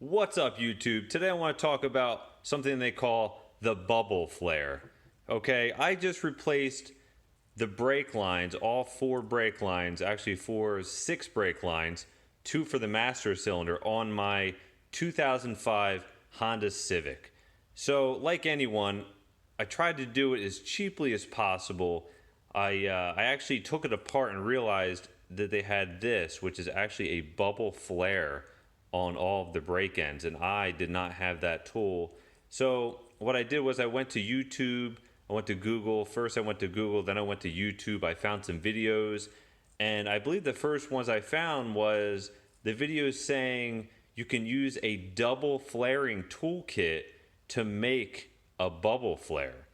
What's up, YouTube? Today I want to talk about something they call the bubble flare. Okay, I just replaced the brake lines, all four brake lines, actually six brake lines, two for the master cylinder on my 2005 Honda Civic. So, like anyone, I tried to do it as cheaply as possible. I actually took it apart and realized that they had this, which is actually a bubble flare on all of the brake ends, and I did not have that tool. So what I did was I went to YouTube, I went to Google. First I went to Google, then I went to YouTube. I found some videos, and I believe the first ones I found was the videos saying you can use a double flaring toolkit to make a bubble flare.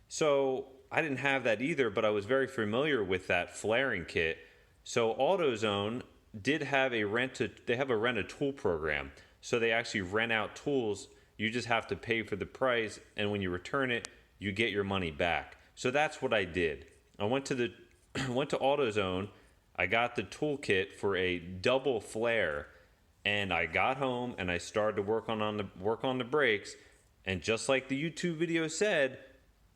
So I didn't have that either, but I was very familiar with that flaring kit. So AutoZone did have a rent a tool program. So they actually rent out tools. You just have to pay for the price, and when you return it, you get your money back. So that's what I did. I went to the went to AutoZone. I got the toolkit for a double flare, and I got home and I started to work on the brakes. And just like the YouTube video said,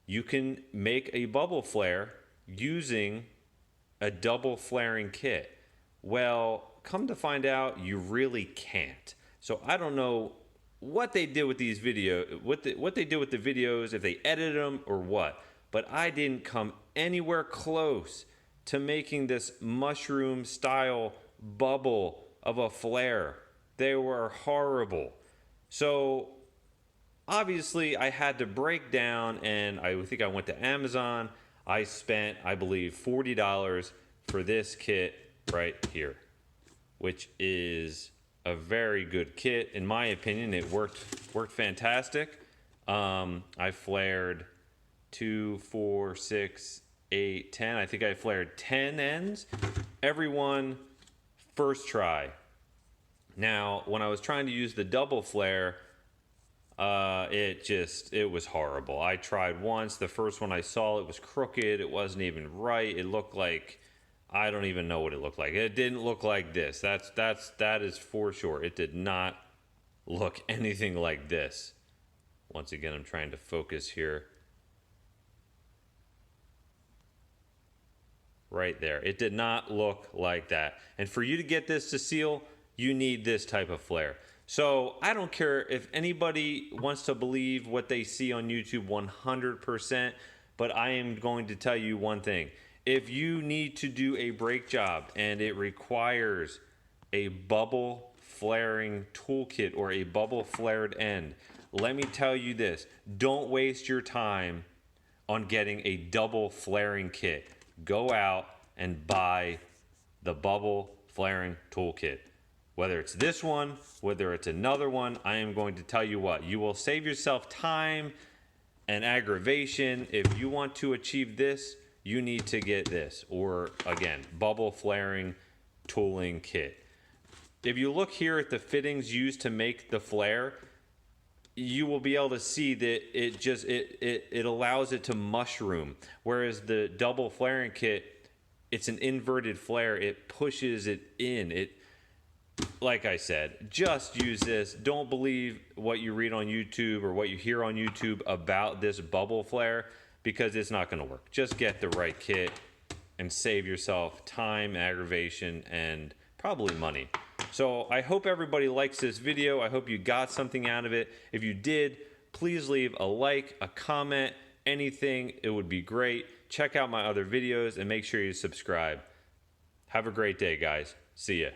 you can make a bubble flare using a double flaring kit. Well, come to find out, you really can't. So I don't know what they did with these what they did with the videos, if they edited them or what. But I didn't come anywhere close to making this mushroom style bubble of a flare. They were horrible. So obviously I had to break down, and I think I went to Amazon. I spent, I believe, $40 for this kit right here, which is a very good kit. In my opinion, it worked fantastic. I flared 2, 4, 6, 8, 10. I think I flared 10 ends. Every one first try. Now, when I was trying to use the double flare, it was horrible. I tried once. The first one I saw, it was crooked. It wasn't even right. It looked like, I don't even know what it looked like. It didn't look like this. That is for sure. It did not look anything like this. Once again, I'm trying to focus here. Right there. It did not look like that. And for you to get this to seal, you need this type of flare. So I don't care if anybody wants to believe what they see on YouTube 100%, but I am going to tell you one thing. If you need to do a brake job and it requires a bubble flaring toolkit or a bubble flared end, let me tell you this. Don't waste your time on getting a double flaring kit. Go out and buy the bubble flaring toolkit. Whether it's this one, whether it's another one, I am going to tell you what. You will save yourself time and aggravation. If you want to achieve this, you need to get this. Or, again, bubble flaring tooling kit. If you look here at the fittings used to make the flare, you will be able to see that it allows it to mushroom. Whereas the double flaring kit, it's an inverted flare. It pushes it in. Like I said, just use this. Don't believe what you read on YouTube or what you hear on YouTube about this bubble flare, because it's not going to work. Just get the right kit and save yourself time, aggravation, and probably money. So I hope everybody likes this video. I hope you got something out of it. If you did, please leave a like, a comment, anything. It would be great. Check out my other videos and make sure you subscribe. Have a great day, guys. See ya.